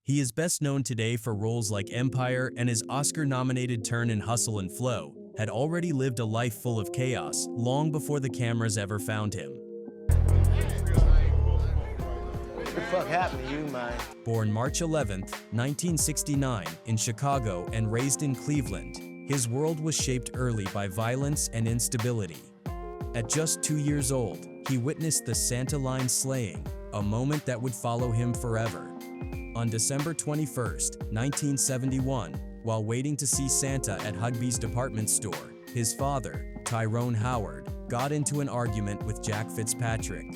He is best known today for roles like Empire, and his Oscar-nominated turn in Hustle and Flow had already lived a life full of chaos long before the cameras ever found him. What the fuck happened to you, man? Born March 11, 1969, in Chicago and raised in Cleveland, his world was shaped early by violence and instability. At just 2 years old, he witnessed the Santa line slaying, a moment that would follow him forever. On December 21, 1971, while waiting to see Santa at Hughley's department store, his father, Terrence Howard, got into an argument with Jack Fitzpatrick.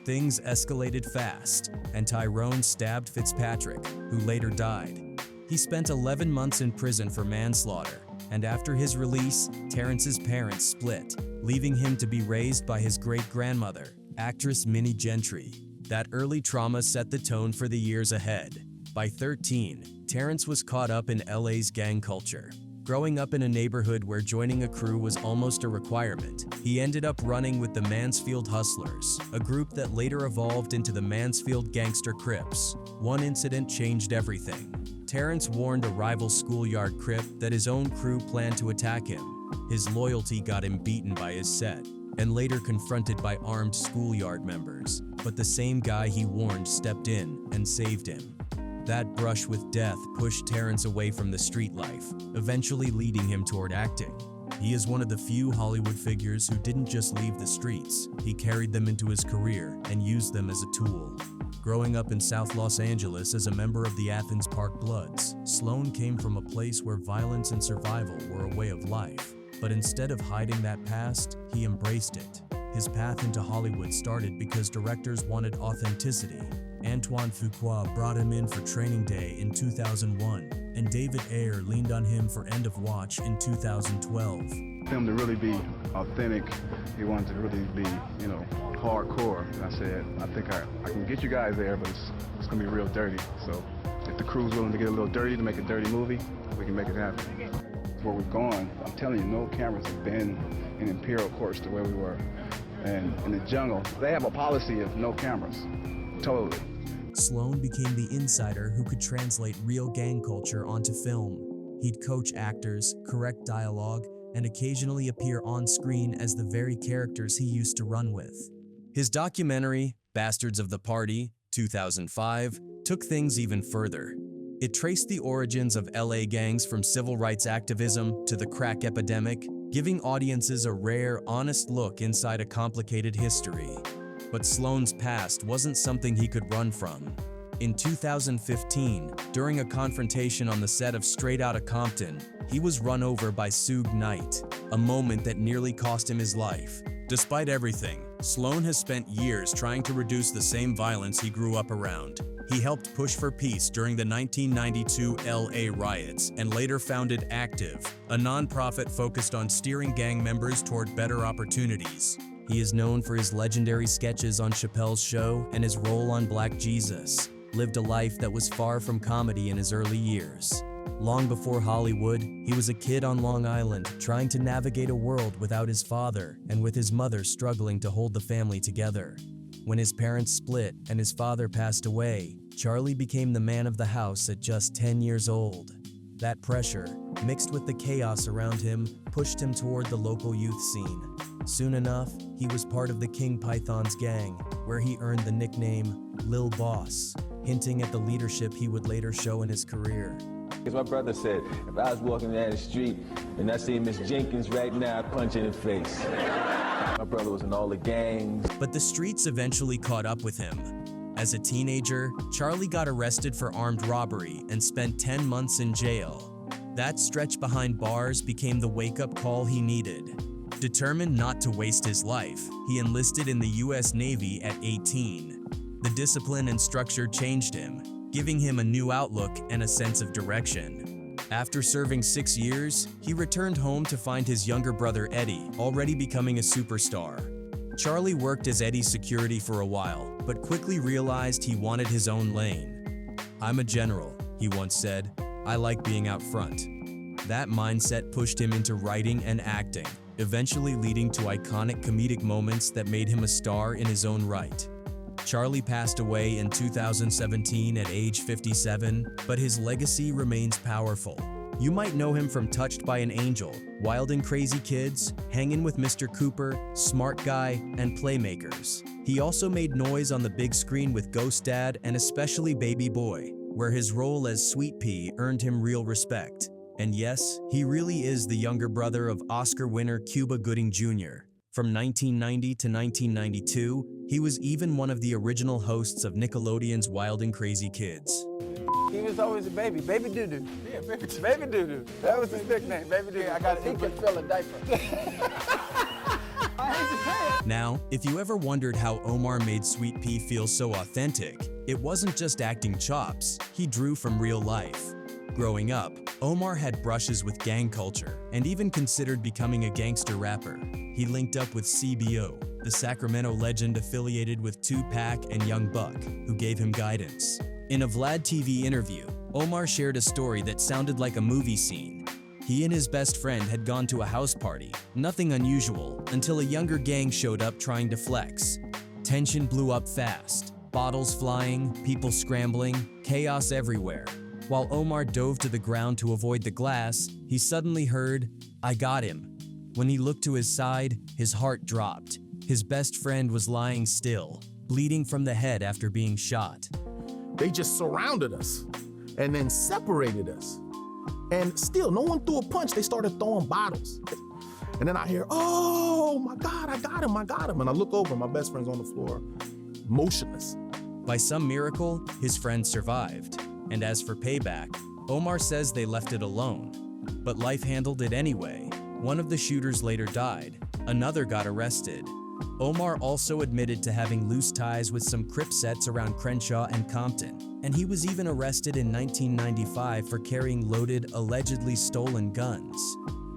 Things escalated fast, and Tyrone stabbed Fitzpatrick, who later died. He spent 11 months in prison for manslaughter, and after his release, Terrence's parents split, leaving him to be raised by his great-grandmother, actress Minnie Gentry. That early trauma set the tone for the years ahead. By 13, Terrence was caught up in LA's gang culture. Growing up in a neighborhood where joining a crew was almost a requirement, he ended up running with the Mansfield Hustlers, a group that later evolved into the Mansfield Gangster Crips. One incident changed everything. Terrence warned a rival schoolyard Crip that his own crew planned to attack him. His loyalty got him beaten by his set, and later confronted by armed schoolyard members. But the same guy he warned stepped in and saved him. That brush with death pushed Terrence away from the street life, eventually leading him toward acting. He is one of the few Hollywood figures who didn't just leave the streets, he carried them into his career and used them as a tool. Growing up in South Los Angeles as a member of the Athens Park Bloods, Sloan came from a place where violence and survival were a way of life. But instead of hiding that past, he embraced it. His path into Hollywood started because directors wanted authenticity. Antoine Fuqua brought him in for Training Day in 2001, and David Ayer leaned on him for End of Watch in 2012. Him to really be authentic, he wanted to really be, hardcore. And I said, I think I can get you guys there, but it's gonna be real dirty. So if the crew's willing to get a little dirty to make a dirty movie, we can make it happen. Where we're going, I'm telling you, no cameras have been in Imperial Courts the way we were. And in the jungle, they have a policy of no cameras, totally. Sloan became the insider who could translate real gang culture onto film. He'd coach actors, correct dialogue, and occasionally appear on screen as the very characters he used to run with. His documentary, Bastards of the Party, 2005, took things even further. It traced the origins of LA gangs from civil rights activism to the crack epidemic, giving audiences a rare, honest look inside a complicated history. But Sloan's past wasn't something he could run from. In 2015, during a confrontation on the set of Straight Outta Compton, he was run over by Suge Knight, a moment that nearly cost him his life. Despite everything, Sloan has spent years trying to reduce the same violence he grew up around. He helped push for peace during the 1992 LA riots and later founded Active, a nonprofit focused on steering gang members toward better opportunities. He is known for his legendary sketches on Chappelle's Show and his role on Black Jesus. Lived a life that was far from comedy in his early years. Long before Hollywood, he was a kid on Long Island trying to navigate a world without his father and with his mother struggling to hold the family together. When his parents split and his father passed away, Charlie became the man of the house at just 10 years old. That pressure, mixed with the chaos around him, pushed him toward the local youth scene. Soon enough, he was part of the King Python's gang, where he earned the nickname Lil Boss, hinting at the leadership he would later show in his career. Because my brother said, if I was walking down the street and I see Miss Jenkins right now, I'd punch her in the face. My brother was in all the gangs. But the streets eventually caught up with him. As a teenager, Charlie got arrested for armed robbery and spent 10 months in jail. That stretch behind bars became the wake-up call he needed. Determined not to waste his life, he enlisted in the U.S. Navy at 18. The discipline and structure changed him, giving him a new outlook and a sense of direction. After serving 6 years, he returned home to find his younger brother Eddie already becoming a superstar. Charlie worked as Eddie's security for a while, but quickly realized he wanted his own lane. "I'm a general," he once said. "I like being out front." That mindset pushed him into writing and acting, eventually leading to iconic comedic moments that made him a star in his own right. Charlie passed away in 2017 at age 57, but his legacy remains powerful. You might know him from Touched by an Angel, Wild and Crazy Kids, Hangin' with Mr. Cooper, Smart Guy, and Playmakers. He also made noise on the big screen with Ghost Dad and especially Baby Boy, where his role as Sweet Pea earned him real respect. And yes, he really is the younger brother of Oscar winner Cuba Gooding Jr. From 1990 to 1992, he was even one of the original hosts of Nickelodeon's Wild and Crazy Kids. He was always a baby. Baby doo-doo. Yeah, baby doo-doo. That was his nickname, baby doo-doo. I got to fill a diaper. Now, if you ever wondered how Omar made Sweet Pea feel so authentic, it wasn't just acting chops, he drew from real life. Growing up, Omar had brushes with gang culture and even considered becoming a gangster rapper. He linked up with CBO, the Sacramento legend affiliated with Tupac and Young Buck, who gave him guidance. In a Vlad TV interview, Omar shared a story that sounded like a movie scene. He and his best friend had gone to a house party, nothing unusual, until a younger gang showed up trying to flex. Tension blew up fast, bottles flying, people scrambling, chaos everywhere. While Omar dove to the ground to avoid the glass, he suddenly heard, "I got him." When he looked to his side, his heart dropped. His best friend was lying still, bleeding from the head after being shot. They just surrounded us and then separated us. And still, no one threw a punch. They started throwing bottles. And then I hear, "Oh my God, I got him, I got him." And I look over, my best friend's on the floor, motionless. By some miracle, his friend survived. And as for payback, Omar says they left it alone. But life handled it anyway. One of the shooters later died. Another got arrested. Omar also admitted to having loose ties with some Crip sets around Crenshaw and Compton. And he was even arrested in 1995 for carrying loaded, allegedly stolen guns.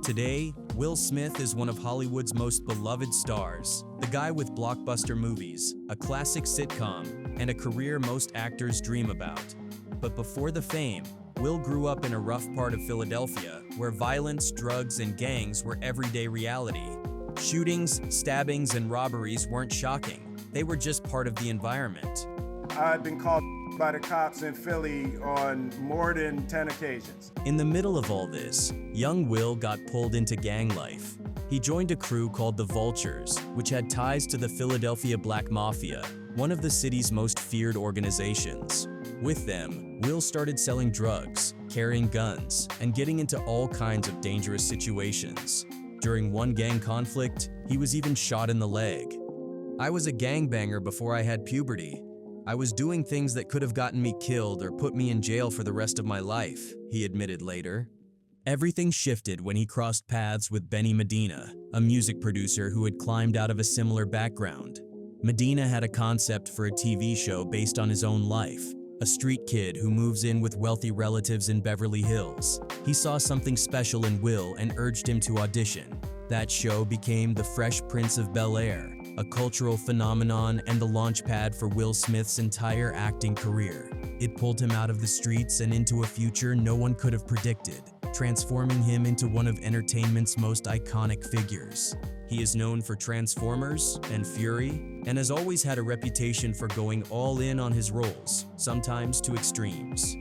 Today, Will Smith is one of Hollywood's most beloved stars, the guy with blockbuster movies, a classic sitcom, and a career most actors dream about. But before the fame, Will grew up in a rough part of Philadelphia where violence, drugs, and gangs were everyday reality. Shootings, stabbings, and robberies weren't shocking. They were just part of the environment. I've been called by the cops in Philly on more than 10 occasions. In the middle of all this, young Will got pulled into gang life. He joined a crew called the Vultures, which had ties to the Philadelphia Black Mafia, one of the city's most feared organizations. With them, Will started selling drugs, carrying guns, and getting into all kinds of dangerous situations. During one gang conflict, he was even shot in the leg. "I was a gangbanger before I had puberty. I was doing things that could have gotten me killed or put me in jail for the rest of my life," he admitted later. Everything shifted when he crossed paths with Benny Medina, a music producer who had climbed out of a similar background. Medina had a concept for a TV show based on his own life. A street kid who moves in with wealthy relatives in Beverly Hills. He saw something special in Will and urged him to audition. That show became The Fresh Prince of Bel-Air, a cultural phenomenon and the launchpad for Will Smith's entire acting career. It pulled him out of the streets and into a future no one could have predicted, transforming him into one of entertainment's most iconic figures. He is known for Transformers and Fury, and has always had a reputation for going all in on his roles, sometimes to extremes.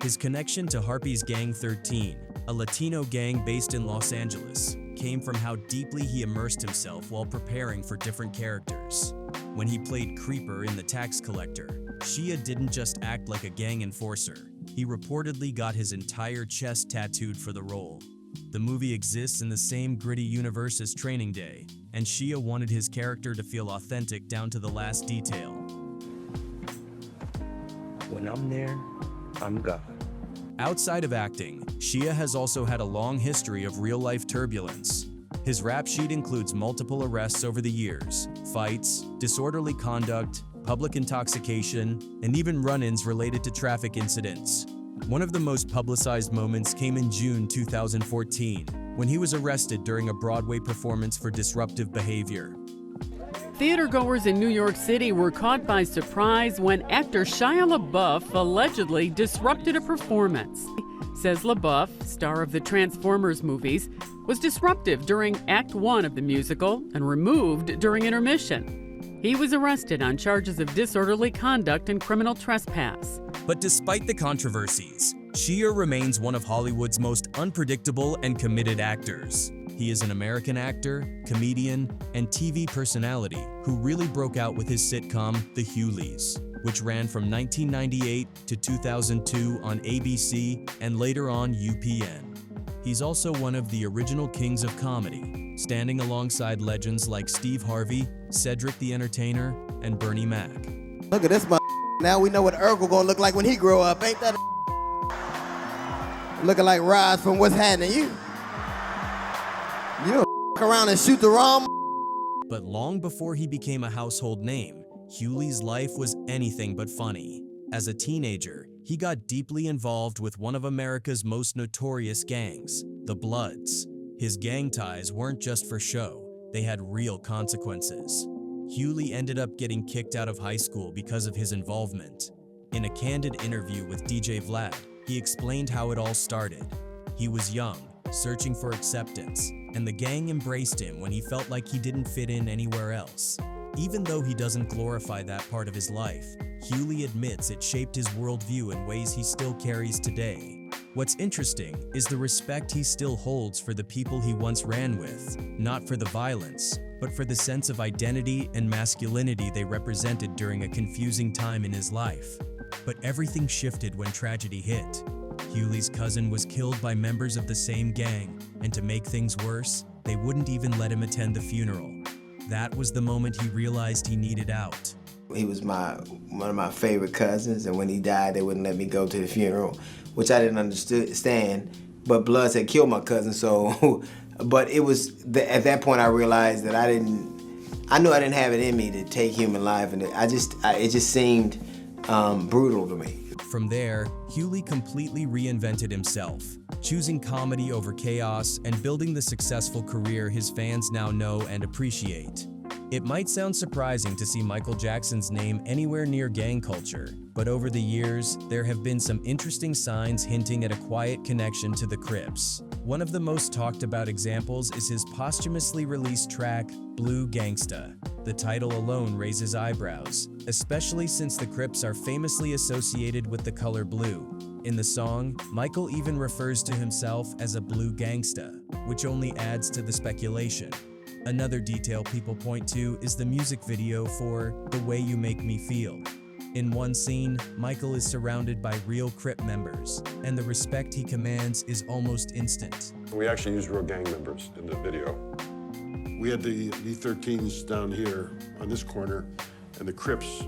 His connection to Harpy's Gang 13, a Latino gang based in Los Angeles, came from how deeply he immersed himself while preparing for different characters. When he played Creeper in The Tax Collector, Shia didn't just act like a gang enforcer. He reportedly got his entire chest tattooed for the role. The movie exists in the same gritty universe as Training Day, and Shia wanted his character to feel authentic down to the last detail. When I'm there, I'm God. Outside of acting, Shia has also had a long history of real-life turbulence. His rap sheet includes multiple arrests over the years, fights, disorderly conduct, public intoxication, and even run-ins related to traffic incidents. One of the most publicized moments came in June 2014, when he was arrested during a Broadway performance for disruptive behavior. Theatergoers in New York City were caught by surprise when actor Shia LaBeouf allegedly disrupted a performance. Says LaBeouf, star of the Transformers movies, was disruptive during Act 1 of the musical and removed during intermission. He was arrested on charges of disorderly conduct and criminal trespass. But despite the controversies, Shia remains one of Hollywood's most unpredictable and committed actors. He is an American actor, comedian, and TV personality who really broke out with his sitcom, The Hughleys, which ran from 1998 to 2002 on ABC and later on UPN. He's also one of the original kings of comedy, standing alongside legends like Steve Harvey, Cedric the Entertainer, and Bernie Mac. Look at this now we know what Urkel gonna look like when he grow up, ain't that looking like Roz from What's Happening. You don't around and shoot the wrong. But long before he became a household name, Hughley's life was anything but funny. As a teenager, he got deeply involved with one of America's most notorious gangs, the Bloods. His gang ties weren't just for show, they had real consequences. Hughley ended up getting kicked out of high school because of his involvement. In a candid interview with DJ Vlad, he explained how it all started. He was young, searching for acceptance, and the gang embraced him when he felt like he didn't fit in anywhere else. Even though he doesn't glorify that part of his life, Hughley admits it shaped his worldview in ways he still carries today. What's interesting is the respect he still holds for the people he once ran with, not for the violence, but for the sense of identity and masculinity they represented during a confusing time in his life. But everything shifted when tragedy hit. Hughley's cousin was killed by members of the same gang, and to make things worse, they wouldn't even let him attend the funeral. That was the moment he realized he needed out. He was one of my favorite cousins, and when he died, they wouldn't let me go to the funeral, which I didn't understand. But Bloods had killed my cousin, so. But it was at that point I realized that I knew I didn't have it in me to take human life, and it just seemed brutal to me. From there, Hughley completely reinvented himself, choosing comedy over chaos and building the successful career his fans now know and appreciate. It might sound surprising to see Michael Jackson's name anywhere near gang culture, but over the years, there have been some interesting signs hinting at a quiet connection to the Crips. One of the most talked about examples is his posthumously released track, Blue Gangsta. The title alone raises eyebrows, especially since the Crips are famously associated with the color blue. In the song, Michael even refers to himself as a blue gangsta, which only adds to the speculation. Another detail people point to is the music video for The Way You Make Me Feel. In one scene, Michael is surrounded by real Crip members, and the respect he commands is almost instant. We actually used real gang members in the video. We had the B-13s down here on this corner, and the Crips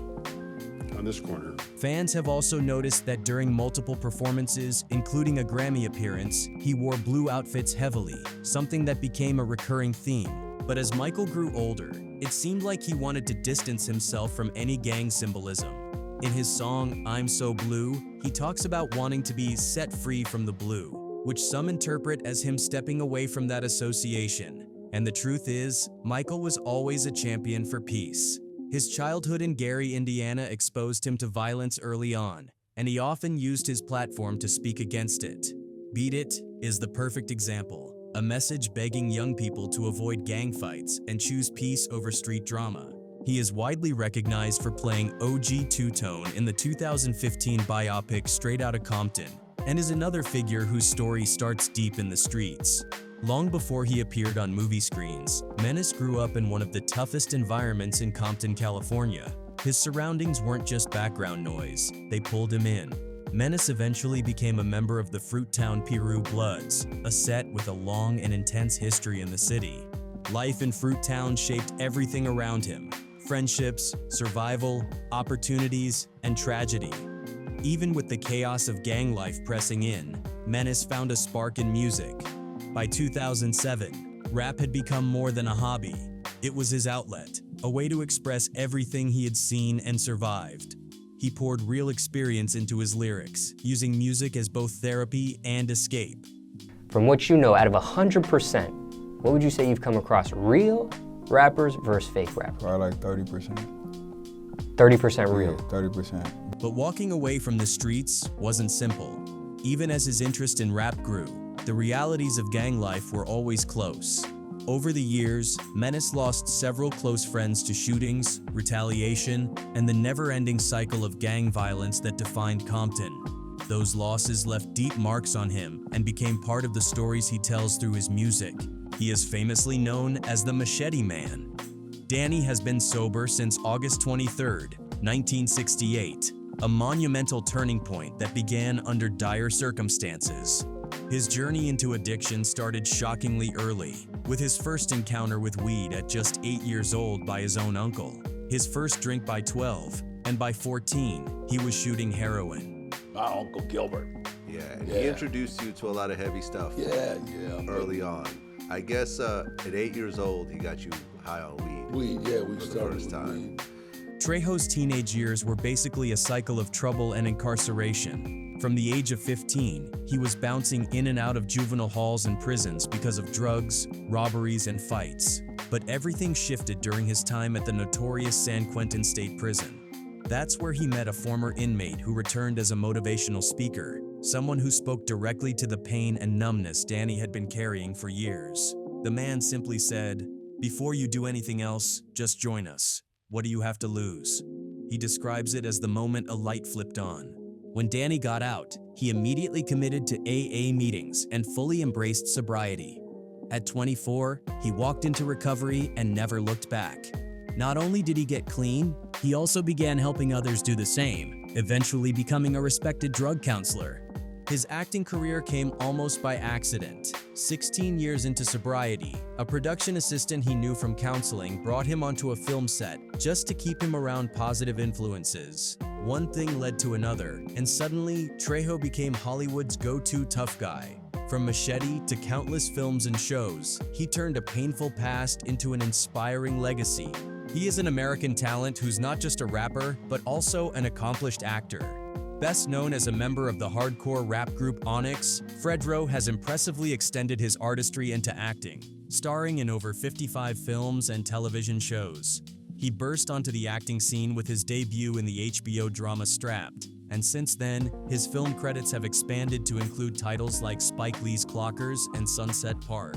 on this corner. Fans have also noticed that during multiple performances, including a Grammy appearance, he wore blue outfits heavily, something that became a recurring theme. But as Michael grew older, it seemed like he wanted to distance himself from any gang symbolism. In his song, I'm So Blue, he talks about wanting to be set free from the blue, which some interpret as him stepping away from that association. And the truth is, Michael was always a champion for peace. His childhood in Gary, Indiana exposed him to violence early on, and he often used his platform to speak against it. Beat It is the perfect example. A message begging young people to avoid gang fights and choose peace over street drama. He is widely recognized for playing OG Two-Tone in the 2015 biopic Straight Outta Compton, and is another figure whose story starts deep in the streets. Long before he appeared on movie screens, Menace grew up in one of the toughest environments in Compton, California. His surroundings weren't just background noise, they pulled him in. Menace eventually became a member of the Fruittown Piru Bloods, a set with a long and intense history in the city. Life in Fruittown shaped everything around him: friendships, survival, opportunities, and tragedy. Even with the chaos of gang life pressing in, Menace found a spark in music. By 2007, rap had become more than a hobby. It was his outlet, a way to express everything he had seen and survived. He poured real experience into his lyrics, using music as both therapy and escape. From what you know, out of 100%, what would you say you've come across real rappers versus fake rappers? Probably like 30%. 30% real? Yeah, 30%. But walking away from the streets wasn't simple. Even as his interest in rap grew, the realities of gang life were always close. Over the years, Menace lost several close friends to shootings, retaliation, and the never-ending cycle of gang violence that defined Compton. Those losses left deep marks on him and became part of the stories he tells through his music. He is famously known as the Machete Man. Danny has been sober since August 23, 1968, a monumental turning point that began under dire circumstances. His journey into addiction started shockingly early, with his first encounter with weed at just 8 years old by his own uncle, his first drink by 12, and by 14, he was shooting heroin. My Uncle Gilbert. Yeah, and he introduced you to a lot of heavy stuff early on. I guess at 8 years old, he got you high on weed. We for the started first with time. weed. Trejo's teenage years were basically a cycle of trouble and incarceration. From the age of 15, he was bouncing in and out of juvenile halls and prisons because of drugs, robberies, and fights. But everything shifted during his time at the notorious San Quentin State Prison. That's where he met a former inmate who returned as a motivational speaker, someone who spoke directly to the pain and numbness Danny had been carrying for years. The man simply said, "Before you do anything else, just join us. What do you have to lose?" He describes it as the moment a light flipped on. When Danny got out, he immediately committed to AA meetings and fully embraced sobriety. At 24, he walked into recovery and never looked back. Not only did he get clean, he also began helping others do the same, eventually becoming a respected drug counselor. His acting career came almost by accident. 16 years into sobriety, a production assistant he knew from counseling brought him onto a film set just to keep him around positive influences. One thing led to another, and suddenly, Trejo became Hollywood's go-to tough guy. From Machete to countless films and shows, he turned a painful past into an inspiring legacy. He is an American talent who's not just a rapper, but also an accomplished actor. Best known as a member of the hardcore rap group Onyx, Fredro has impressively extended his artistry into acting, starring in over 55 films and television shows. He burst onto the acting scene with his debut in the HBO drama Strapped, and since then, his film credits have expanded to include titles like Spike Lee's Clockers and Sunset Park.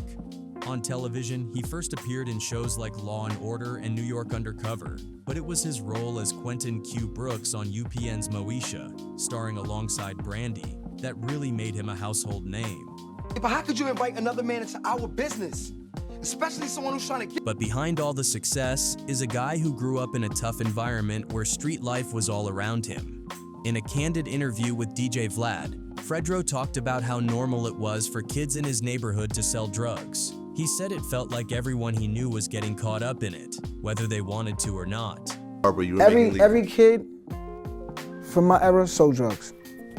On television, he first appeared in shows like Law & Order and New York Undercover, but it was his role as Quentin Q. Brooks on UPN's Moesha, starring alongside Brandy, that really made him a household name. But how could you invite another man into our business? Especially someone who's trying to get... But behind all the success is a guy who grew up in a tough environment where street life was all around him. In a candid interview with DJ Vlad, Fredro talked about how normal it was for kids in his neighborhood to sell drugs. He said it felt like everyone he knew was getting caught up in it, whether they wanted to or not. Every kid from my era sold drugs.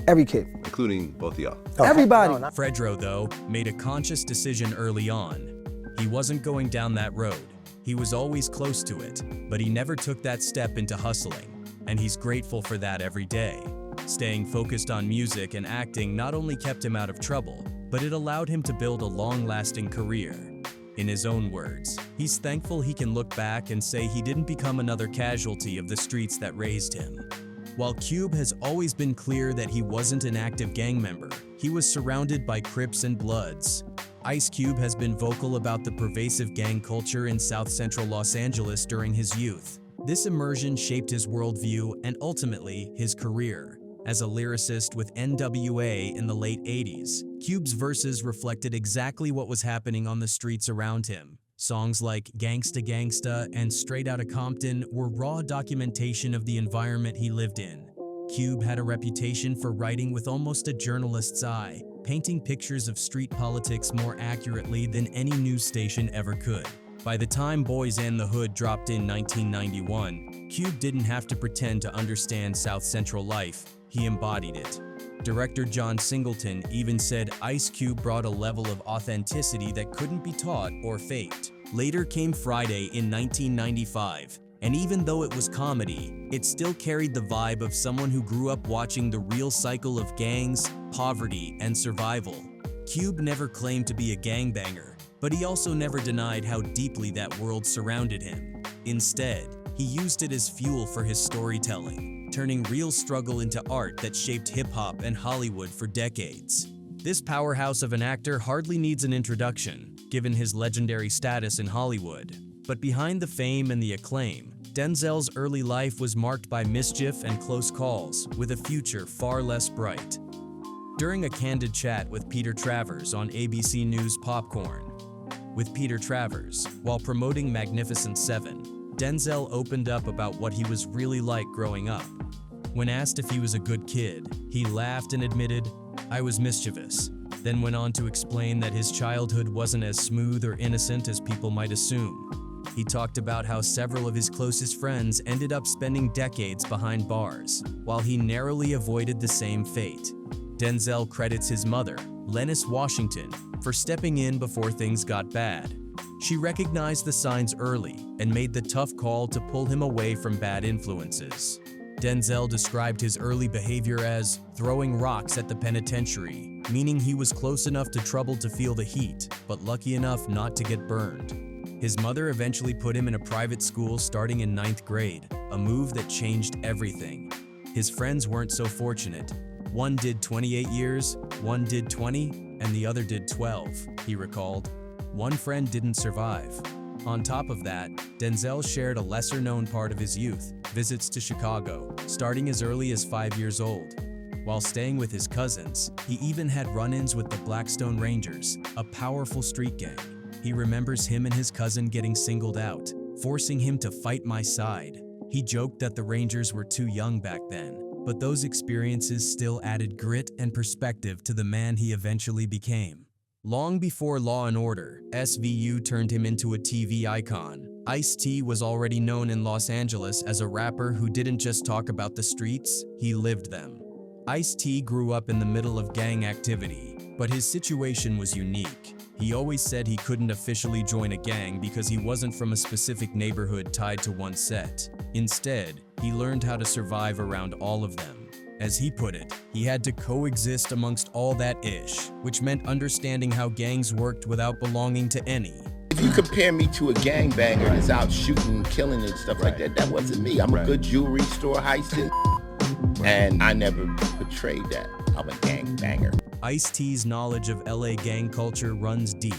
Every kid. Including both of y'all. Everybody. Fredro, though, made a conscious decision early on. He wasn't going down that road. He was always close to it, but he never took that step into hustling, and he's grateful for that every day. Staying focused on music and acting not only kept him out of trouble, but it allowed him to build a long-lasting career. In his own words, he's thankful he can look back and say he didn't become another casualty of the streets that raised him. While Cube has always been clear that he wasn't an active gang member, he was surrounded by Crips and Bloods. Ice Cube has been vocal about the pervasive gang culture in South Central Los Angeles during his youth. This immersion shaped his worldview and ultimately his career. As a lyricist with NWA in the late 80s, Cube's verses reflected exactly what was happening on the streets around him. Songs like Gangsta Gangsta and Straight Outta Compton were raw documentation of the environment he lived in. Cube had a reputation for writing with almost a journalist's eye, painting pictures of street politics more accurately than any news station ever could. By the time Boys and the Hood dropped in 1991, Cube didn't have to pretend to understand South Central life. He embodied it. Director John Singleton even said Ice Cube brought a level of authenticity that couldn't be taught or faked. Later came Friday in 1995, and even though it was comedy, it still carried the vibe of someone who grew up watching the real cycle of gangs, poverty, and survival. Cube never claimed to be a gangbanger, but he also never denied how deeply that world surrounded him. Instead, he used it as fuel for his storytelling, turning real struggle into art that shaped hip-hop and Hollywood for decades. This powerhouse of an actor hardly needs an introduction. given his legendary status in Hollywood. But behind the fame and the acclaim, Denzel's early life was marked by mischief and close calls, with a future far less bright. During a candid chat with Peter Travers on ABC News Popcorn. With Peter Travers, while promoting Magnificent Seven, Denzel opened up about what he was really like growing up. When asked if he was a good kid, he laughed and admitted, "I was mischievous," then went on to explain that his childhood wasn't as smooth or innocent as people might assume. He talked about how several of his closest friends ended up spending decades behind bars, while he narrowly avoided the same fate. Denzel credits his mother, Lennis Washington, for stepping in before things got bad. She recognized the signs early and made the tough call to pull him away from bad influences. Denzel described his early behavior as throwing rocks at the penitentiary, meaning he was close enough to trouble to feel the heat, but lucky enough not to get burned. His mother eventually put him in a private school starting in 9th grade, a move that changed everything. His friends weren't so fortunate. One did 28 years, one did 20, and the other did 12, he recalled. One friend didn't survive. On top of that, Denzel shared a lesser-known part of his youth, visits to Chicago, starting as early as 5 years old. While staying with his cousins, he even had run-ins with the Blackstone Rangers, a powerful street gang. He remembers him and his cousin getting singled out, forcing him to fight my side. He joked that the Rangers were too young back then, but those experiences still added grit and perspective to the man he eventually became. Long before Law & Order, SVU turned him into a TV icon. Ice-T was already known in Los Angeles as a rapper who didn't just talk about the streets, he lived them. Ice-T grew up in the middle of gang activity, but his situation was unique. He always said he couldn't officially join a gang because he wasn't from a specific neighborhood tied to one set. Instead, he learned how to survive around all of them. As he put it, he had to coexist amongst all that ish, which meant understanding how gangs worked without belonging to any. If you compare me to a gangbanger that's out shooting, killing and stuff like that, that wasn't me. I'm a good jewelry store heisting, and I never portrayed that. I'm a gangbanger. Ice-T's knowledge of LA gang culture runs deep.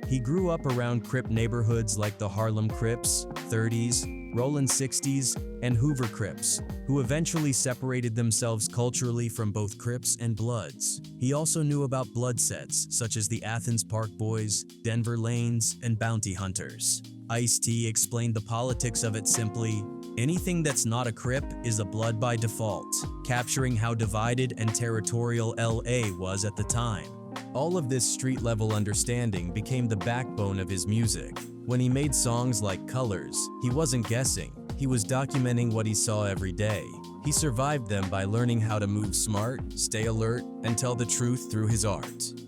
He grew up around Crip neighborhoods like the Harlem Crips, 30s, Rollin' 60s, and Hoover Crips, who eventually separated themselves culturally from both Crips and Bloods. He also knew about blood sets such as the Athens Park Boys, Denver Lanes, and Bounty Hunters. Ice-T explained the politics of it simply, anything that's not a Crip is a Blood by default, capturing how divided and territorial LA was at the time. All of this street-level understanding became the backbone of his music. When he made songs like Colors, he wasn't guessing. He was documenting what he saw every day. He survived them by learning how to move smart, stay alert, and tell the truth through his art.